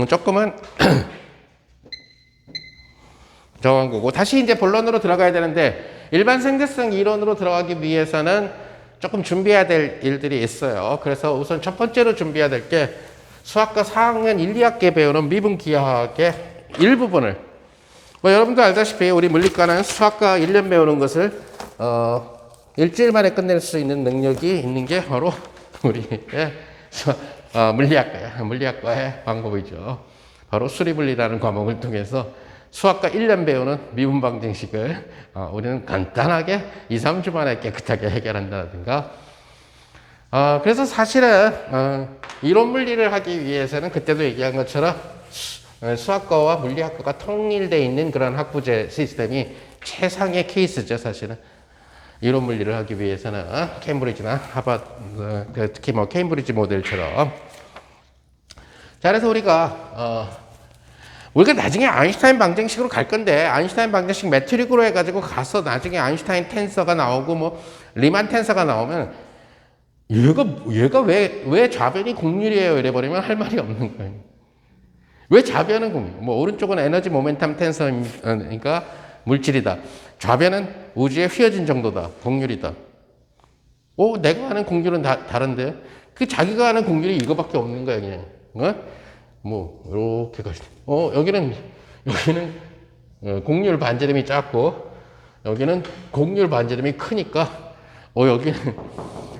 조금은 정한 거고, 다시 이제 본론으로 들어가야 되는데, 일반 생대성 이론으로 들어가기 위해서는 조금 준비해야 될 일들이 있어요. 그래서 우선 첫 번째로 준비해야 될 게 수학과 4학년 1, 2학기에 배우는 미분기하학의 일부분을, 뭐 여러분도 알다시피 우리 물리과는 수학과 1년 배우는 것을 일주일 만에 끝낼 수 있는 능력이 있는 게 바로 우리의 물리학과의 방법이죠. 바로 수리분리라는 과목을 통해서 수학과 1년 배우는 미분 방정식을 우리는 간단하게 2, 3주 만에 깨끗하게 해결한다든가. 그래서 사실은 이론 물리를 하기 위해서는 그때도 얘기한 것처럼 수학과와 물리학과가 통일되어 있는 그런 학부제 시스템이 최상의 케이스죠, 사실은. 이론 물리를 하기 위해서는 케임브리지나 하버드, 특히 뭐 케임브리지 모델처럼. 자, 그래서 우리가 나중에 아인슈타인 방정식으로 갈 건데, 아인슈타인 방정식 매트릭으로 해가지고 가서 나중에 아인슈타인 텐서가 나오고 뭐 리만 텐서가 나오면 얘가 왜 좌변이 공률이에요? 이래버리면 할 말이 없는 거예요. 왜 좌변은 공률? 뭐 오른쪽은 에너지 모멘텀 텐서니까 물질이다. 좌변은 우주의 휘어진 정도다. 공률이다. 내가 아는 공률은 다른데? 그 자기가 아는 공률이 이거밖에 없는 거야, 그냥. 뭐, 이렇게 가시. 여기는 공률 반지름이 작고, 여기는 공률 반지름이 크니까, 여기는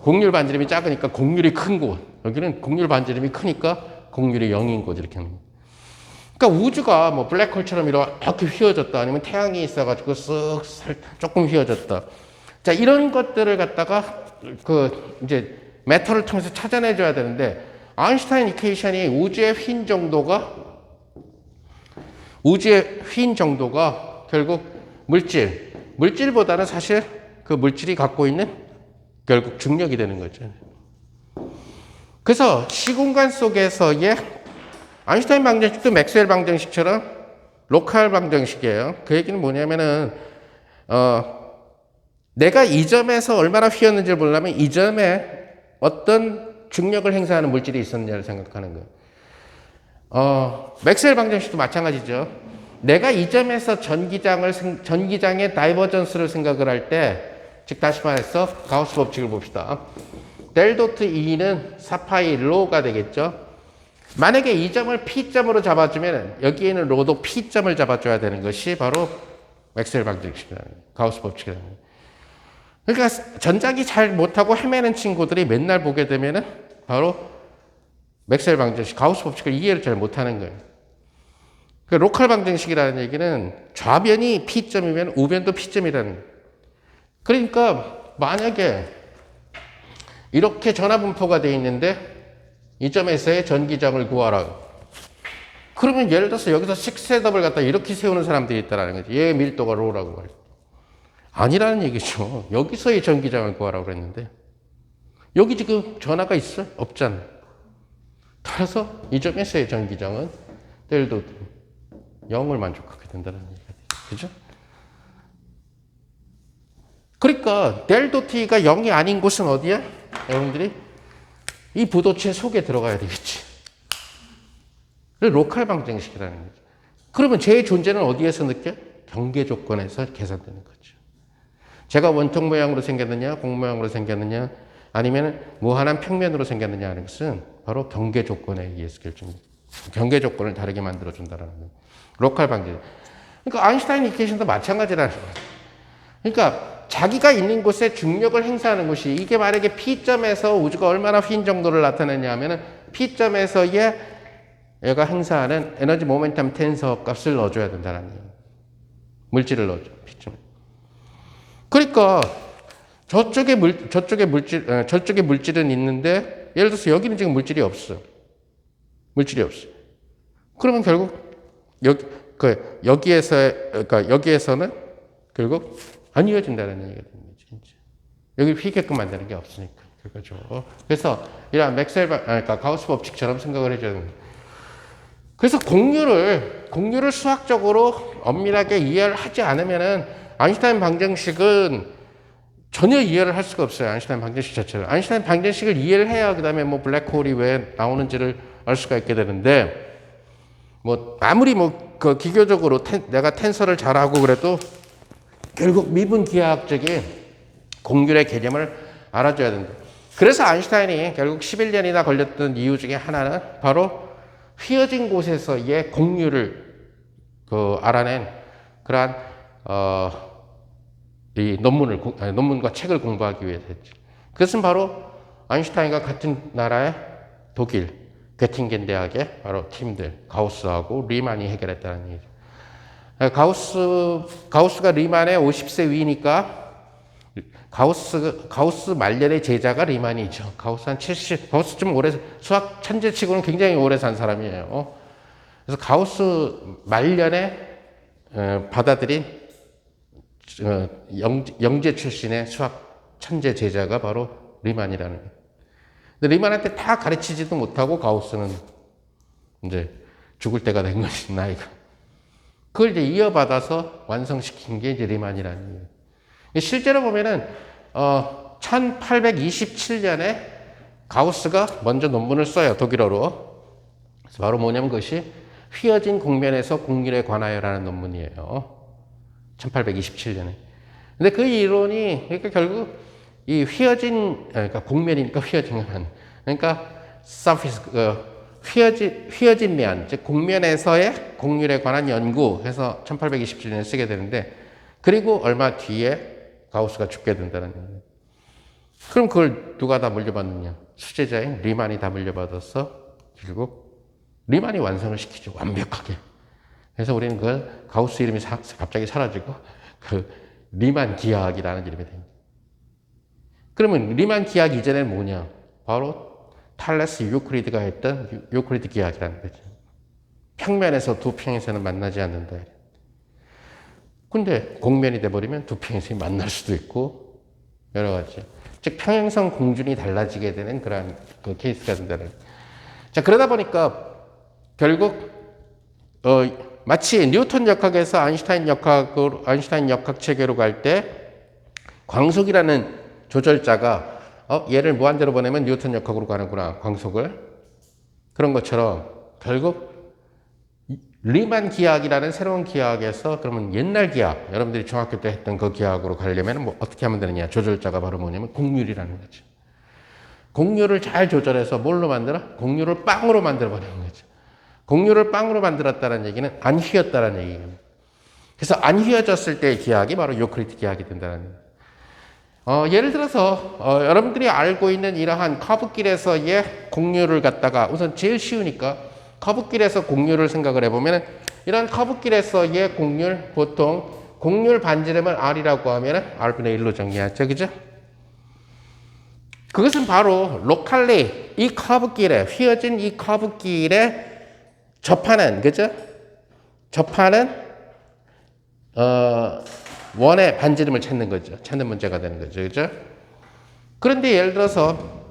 공률 반지름이 작으니까 공률이 큰 곳. 여기는 공률 반지름이 크니까 공률이 0인 곳. 이렇게 하는 거예요. 그러니까 우주가 뭐 블랙홀처럼 이렇게 휘어졌다. 아니면 태양이 있어가지고 조금 휘어졌다. 자, 이런 것들을 갖다가 이제 메터를 통해서 찾아내줘야 되는데, 아인슈타인 이퀘이션이 우주의 휜 정도가 결국 물질보다는 사실 그 물질이 갖고 있는 결국 중력이 되는 거죠. 그래서 시공간 속에서의 아인슈타인 방정식도 맥스웰 방정식처럼 로컬 방정식이에요. 그 얘기는 뭐냐면은 내가 이 점에서 얼마나 휘었는지를 보려면 이 점에 어떤 중력을 행사하는 물질이 있었느냐를 생각하는 거예요. 맥스웰 방정식도 마찬가지죠. 내가 이 점에서 전기장의 다이버전스를 생각을 할 때, 즉 다시 말해서 가우스 법칙을 봅시다. 델 도트 E는 4파이 로가 되겠죠. 만약에 이 점을 P점으로 잡아주면 여기에는 로도 P점을 잡아줘야 되는 것이 바로 맥스웰 방정식이라는 거예요. 가우스 법칙이라는 거예요. 그러니까 전자기 잘 못하고 헤매는 친구들이 맨날 보게 되면은 바로 맥스웰 방정식, 가우스 법칙을 이해를 잘 못하는 거예요. 그 로컬 방정식이라는 얘기는 좌변이 P점이면 우변도 P점이라는 거예요. 그러니까 만약에 이렇게 전하분포가 되어 있는데 이 점에서의 전기장을 구하라. 그러면 예를 들어서 여기서 식셋업을 갖다 이렇게 세우는 사람들이 있다는 거지. 얘의 밀도가 로라고 말이야. 아니라는 얘기죠. 여기서의 전기장을 구하라고 그랬는데 여기 지금 전하가 있어? 없잖아. 따라서 이 점에서의 전기장은 델도 0을 만족하게 된다는 얘기가 되죠. 그죠? 그러니까 델도 T가 0이 아닌 곳은 어디야? 여러분들이 이 부도체 속에 들어가야 되겠지. 로컬 방정식이라는 거죠. 그러면 제 존재는 어디에서 느껴? 경계 조건에서 계산되는 거죠. 제가 원통 모양으로 생겼느냐, 공 모양으로 생겼느냐, 아니면 무한한 평면으로 생겼느냐 하는 것은 바로 경계 조건에 의해서 결정됩니다. 경계 조건을 다르게 만들어준다는 거예요. 로컬 방정. 그러니까 아인슈타인 이퀘이션도 마찬가지라는 거예요. 그러니까 자기가 있는 곳에 중력을 행사하는 것이 이게 만약에 P점에서 우주가 얼마나 휜 정도를 나타내냐 하면은 P점에서의 얘가 행사하는 에너지 모멘텀 텐서 값을 넣어줘야 된다는 거예요. 물질을 넣어줘, P점에. 그러니까 저쪽에 물질은 있는데 예를 들어서 여기는 지금 물질이 없어. 그러면 결국 여기에서는 결국 안 이어진다는 얘기가 되는 거죠. 여기 휘게끔 만드는 게 없으니까. 그래서 이런 그러니까 가우스 법칙처럼 생각을 해줘야 됩니다. 그래서 공률을 수학적으로 엄밀하게 이해를 하지 않으면은 아인슈타인 방정식은 전혀 이해를 할 수가 없어요. 아인슈타인 방정식 자체를. 아인슈타인 방정식을 이해를 해야 그 다음에 뭐 블랙홀이 왜 나오는지를 알 수가 있게 되는데, 뭐 아무리 뭐 그 기교적으로 내가 텐서를 잘하고 그래도 결국 미분 기하학적인 공률의 개념을 알아줘야 된다. 그래서 아인슈타인이 결국 11년이나 걸렸던 이유 중에 하나는 바로 휘어진 곳에서의 공률을 알아낸 그러한 이 논문과 책을 공부하기 위해서 했죠. 그것은 바로 아인슈타인과 같은 나라의 독일 괴팅겐 대학의 바로 팀들 가우스하고 리만이 해결했다는 얘기죠. 가우스가 리만의 50세 위니까 가우스 말년의 제자가 리만이죠. 가우스 한 70, 가우스 좀 오래 수학 천재치고는 굉장히 오래 산 사람이에요. 그래서 가우스 말년에 받아들인 영재 출신의 수학 천재 제자가 바로 리만이라는 거예요. 근데 리만한테 다 가르치지도 못하고 가우스는 이제 죽을 때가 된 것이 나이가. 그걸 이제 이어받아서 완성시킨 게 이제 리만이라는 거예요. 실제로 보면은 1827년에 가우스가 먼저 논문을 써요. 독일어로. 그래서 바로 뭐냐면 그것이 휘어진 곡면에서 곡률에 관하여라는 논문이에요. 1827년에. 근데 그 이론이 그러니까 결국 이 그러니까 곡면이니까 휘어진 면, 그러니까 surface, 휘어진 면, 즉 곡면에서의 곡률에 관한 연구해서 1827년에 쓰게 되는데, 그리고 얼마 뒤에 가우스가 죽게 된다는 거예요. 그럼 그걸 누가 다 물려받느냐? 수제자인 리만이 다 물려받아서 결국 리만이 완성을 시키죠. 완벽하게. 그래서 우리는 그 가우스 이름이 갑자기 사라지고 그 리만 기하학이라는 이름이 됩니다. 그러면 리만 기하학 이전에는 뭐냐? 바로 탈레스 유클리드가 했던 유클리드 기하학이라는 거죠. 평면에서 두 평행선은 만나지 않는다. 근데 곡면이 돼버리면 두 평행선이 만날 수도 있고 여러 가지. 즉 평행선 공준이 달라지게 되는 그러한 그 케이스가 된다는. 자, 그러다 보니까 결국 마치 뉴턴 역학에서 아인슈타인 역학 체계로 갈 때 광속이라는 조절자가 얘를 무한대로 보내면 뉴턴 역학으로 가는구나, 광속을. 그런 것처럼 결국 리만 기하학이라는 새로운 기하학에서 그러면 옛날 기하학, 여러분들이 중학교 때 했던 그 기하학으로 가려면 뭐 어떻게 하면 되느냐. 조절자가 바로 뭐냐면 곡률이라는 거죠. 곡률을 잘 조절해서 뭘로 만들어? 곡률을 빵으로 만들어 버리는 거죠. 곡률을 빵으로 만들었다는 얘기는 안 휘었다는 얘기예요. 그래서 안 휘어졌을 때의 기하학이 바로 유클리드 기하학이 된다는 거예요. 예를 들어서 여러분들이 알고 있는 이러한 커브길에서의 곡률을 갖다가 우선 제일 쉬우니까 커브길에서 곡률을 생각을 해보면 이런 커브길에서의 곡률 보통 곡률 반지름을 R이라고 하면 R분의 1로 정의하죠. 그죠? 그것은 바로 로컬리 이 커브길에 휘어진 이 커브길에 접하는 그죠? 접하는 원의 반지름을 찾는 거죠. 찾는 문제가 되는 거죠. 그죠? 그런데 예를 들어서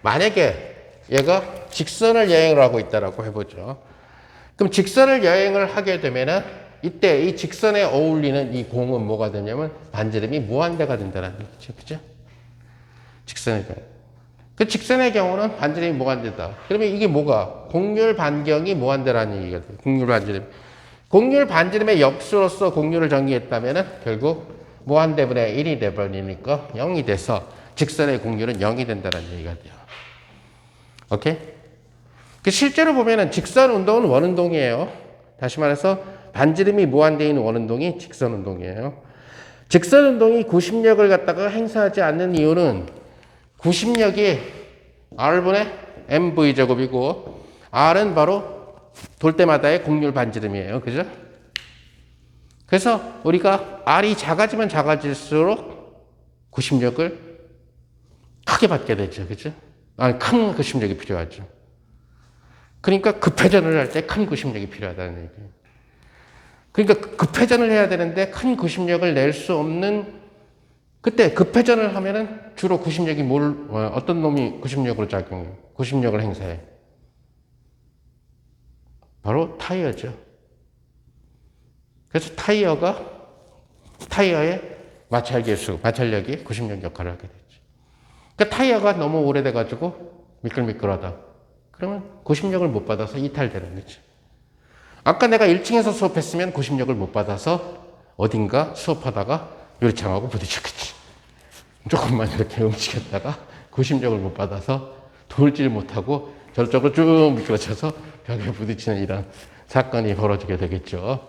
만약에 얘가 직선을 여행을 하고 있다라고 해보죠. 그럼 직선을 여행을 하게 되면은 이때 이 직선에 어울리는 이 공은 뭐가 되냐면 반지름이 무한대가 된다는 거죠. 그죠? 직선의 경우. 그 직선의 경우는 반지름이 무한대다. 그러면 이게 뭐가? 곡률 반경이 무한대라는 얘기가 돼요. 곡률 반지름. 곡률 반지름의 역수로서 곡률을 정의했다면 결국 무한대분의 1이 돼버리니까 0이 돼서 직선의 곡률은 0이 된다는 얘기가 돼요. 오케이? 실제로 보면은 직선 운동은 원운동이에요. 다시 말해서 반지름이 무한대인 원운동이 직선 운동이에요. 직선 운동이 구심력을 갖다가 행사하지 않는 이유는 구심력이 R분의 mv제곱이고 R은 바로 돌 때마다의 곡률 반지름이에요. 그죠? 그래서 우리가 R이 작아지면 작아질수록 구심력을 크게 받게 되죠. 그죠? 큰 구심력이 필요하죠. 그러니까 급회전을 할 때 큰 구심력이 필요하다는 얘기예요. 그러니까 급회전을 해야 되는데 큰 구심력을 낼 수 없는 그때 급회전을 하면은 주로 구심력이 어떤 놈이 구심력으로 작용해요? 구심력을 행사해. 바로 타이어죠. 그래서 타이어의 마찰력이 구심력 역할을 하게 되죠. 그러니까 타이어가 너무 오래돼가지고 미끌미끌하다. 그러면 구심력을 못 받아서 이탈되는 거죠. 아까 내가 1층에서 수업했으면 구심력을 못 받아서 어딘가 수업하다가 유리창하고 부딪혔겠지. 조금만 이렇게 움직였다가 구심력을 못 받아서 돌질 못하고 저쪽으로 쭉 미끄러져서 벽에 부딪히는 이런 사건이 벌어지게 되겠죠.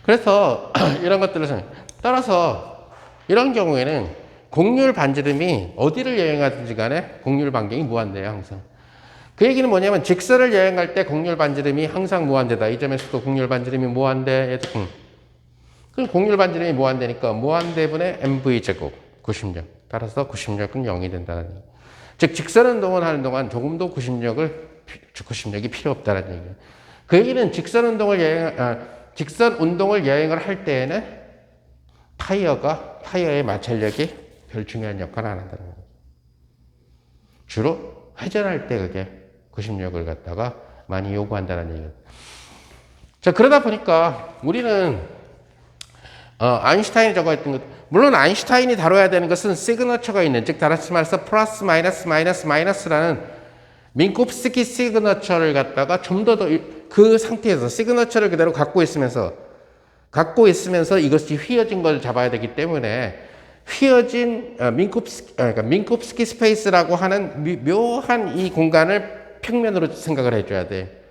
그래서 이런 것들을 따라서 이런 경우에는 곡률 반지름이 어디를 여행하든지 간에 곡률 반경이 무한대예요, 항상. 그 얘기는 뭐냐면 직선을 여행할 때 곡률 반지름이 항상 무한대다. 이 점에서도 곡률 반지름이 무한대. 그럼 곡률 반지름이 무한대니까 무한대분의 mv제곱 구심력. 따라서 구심력은 0이 된다는 얘기. 즉 직선 운동을 하는 동안 조금도 구심력이 필요 없다는 얘기예요. 그 얘기는 직선 운동을 여행을 할 때에는 타이어의 마찰력이 별 중요한 역할을 안 한다는 거예요. 주로 회전할 때 그게 구심력을 갖다가 많이 요구한다는 얘기예요. 자, 그러다 보니까 우리는 아인슈타인이 적어했던 것, 물론 아인슈타인이 다뤄야 되는 것은 시그너처가 있는, 즉 다시 말해서 플러스 마이너스 마이너스 마이너스라는 민코프스키 시그너처를 갖다가 좀 더 그 상태에서 시그너처를 그대로 갖고 있으면서 이것이 휘어진 걸 잡아야 되기 때문에 휘어진 민코프스키 스페이스라고 하는 묘한 이 공간을 평면으로 생각을 해줘야 돼.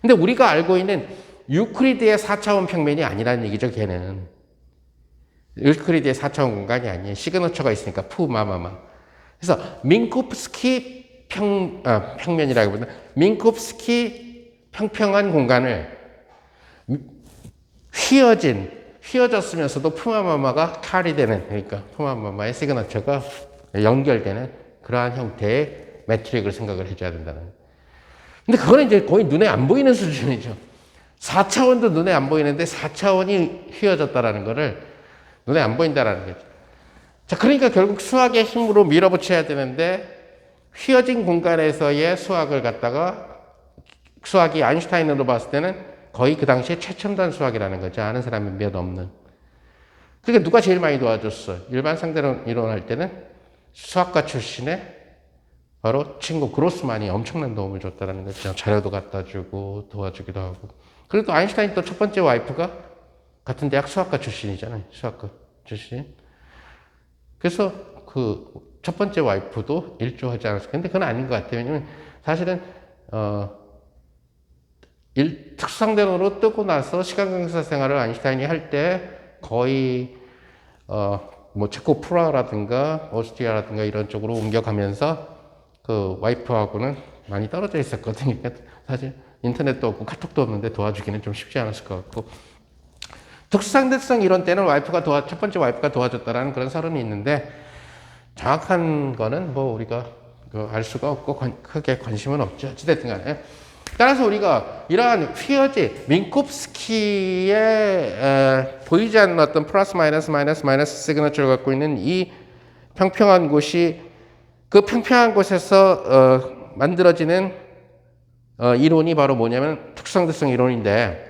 근데 우리가 알고 있는 유클리드의 4차원 평면이 아니라는 얘기죠, 걔는. 유클리드의 4차원 공간이 아니에요. 시그너처가 있으니까 푸마마마. 그래서 민코프스키 평면이라기보다 민코프스키 평평한 공간을 휘어졌으면서도 푸마마마가 칼이 되는, 그러니까 푸마마마의 시그너처가 연결되는 그러한 형태의 매트릭을 생각을 해줘야 된다는. 근데 그거는 이제 거의 눈에 안 보이는 수준이죠. 4차원도 눈에 안 보이는데 4차원이 휘어졌다라는 거를 눈에 안 보인다라는 거죠. 자, 그러니까 결국 수학의 힘으로 밀어붙여야 되는데 휘어진 공간에서의 수학을 갖다가 수학이 아인슈타인으로 봤을 때는 거의 그 당시에 최첨단 수학이라는 거죠. 아는 사람이 몇 없는. 그러니까 누가 제일 많이 도와줬어? 일반 상대론 이론할 때는 수학과 출신의 바로 친구 그로스만이 엄청난 도움을 줬다는 거죠. 자료도 갖다 주고 도와주기도 하고. 그리고 아인슈타인 또 첫 번째 와이프가 같은 대학 수학과 출신이잖아요. 수학과 출신. 그래서 그 첫 번째 와이프도 일조하지 않았어요. 근데 그건 아닌 것 같아요. 왜냐면 사실은 특수상대론으로 뜨고 나서 시간 강사 생활을 아인슈타인이 할 때 거의 뭐 체코 프라하라든가 오스트리아라든가 이런 쪽으로 옮겨가면서 그 와이프하고는 많이 떨어져 있었거든요. 사실 인터넷도 없고 카톡도 없는데 도와주기는 좀 쉽지 않았을 것 같고. 특수상대성 이론 때는 첫 번째 와이프가 도와줬다라는 그런 설은 있는데 정확한 거는 뭐 우리가 알 수가 없고 크게 관심은 없죠. 어찌됐든 간에. 따라서 우리가 이러한 민코프스키의 보이지 않는 어떤 플러스 마이너스 마이너스 마이너스 시그너처를 갖고 있는 이 평평한 곳이 그 평평한 곳에서 만들어지는 이론이 바로 뭐냐면 특수상대성 이론인데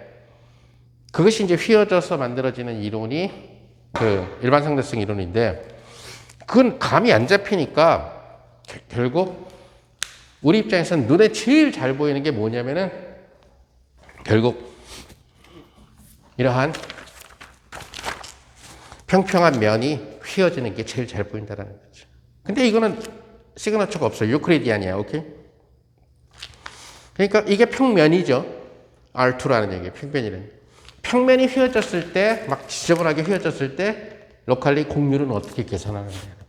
그것이 이제 휘어져서 만들어지는 이론이 그 일반 상대성 이론인데 그건 감이 안 잡히니까 결국 우리 입장에서는 눈에 제일 잘 보이는 게 뭐냐면은 결국 이러한 평평한 면이 휘어지는 게 제일 잘 보인다는 거죠. 근데 이거는 시그너처가 없어요. 유클리디안이야. 오케이? 그러니까 이게 평면이죠. R2라는 얘기예요. 평면이라는. 평면이 휘어졌을 때, 막 지저분하게 휘어졌을 때 로컬리 곡률은 어떻게 계산하느냐.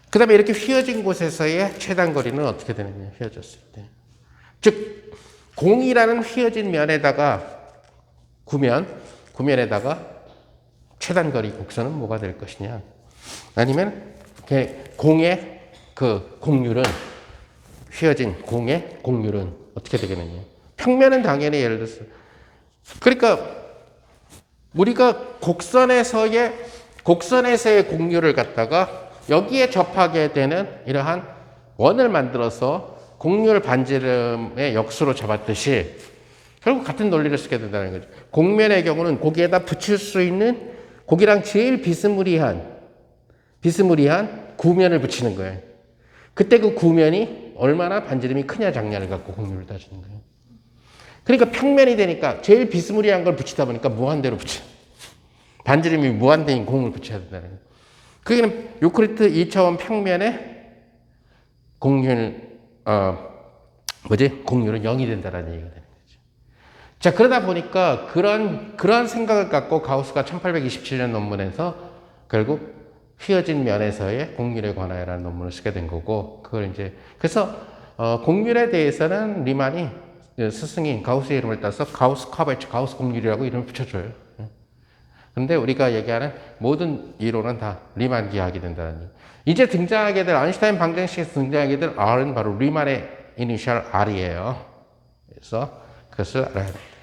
그 다음에 이렇게 휘어진 곳에서의 최단거리는 어떻게 되느냐, 휘어졌을 때. 즉, 공이라는 휘어진 면에다가, 구면에다가 최단거리 곡선은 뭐가 될 것이냐. 아니면, 공의 그 곡률은, 휘어진 공의 곡률은 어떻게 되겠느냐. 평면은 당연히 예를 들어서. 그러니까, 우리가 곡선에서의 곡률을 갖다가 여기에 접하게 되는 이러한 원을 만들어서 곡률 반지름의 역수로 잡았듯이 결국 같은 논리를 쓰게 된다는 거죠. 곡면의 경우는 거기에다 붙일 수 있는 거기랑 제일 비스무리한 구면을 붙이는 거예요. 그때 그 구면이 얼마나 반지름이 크냐 작냐를 갖고 곡률을 따지는 거예요. 그러니까 평면이 되니까 제일 비스무리한 걸 붙이다 보니까 무한대로 붙여. 반지름이 무한대인 공을 붙여야 된다는 거예요. 그게는 유클리드 2차원 평면에 공률, 공률은 0이 된다는 얘기가 되는 거죠. 자, 그러다 보니까 그런 생각을 갖고 가우스가 1827년 논문에서 결국 휘어진 면에서의 공률에 관하여라는 논문을 쓰게 된 거고, 그걸 이제, 그래서, 공률에 대해서는 리만이 스승인 가우스의 이름을 따서 가우스 커버치, 가우스 공률이라고 이름을 붙여줘요. 근데 우리가 얘기하는 모든 이론은 다 리만 기하게 된다는 얘기. 이제 등장하게 될 아인슈타인 방정식에서 등장하게 될 R은 바로 리만의 이니셜 R이에요. 그래서 그것을 알아야 됩니다.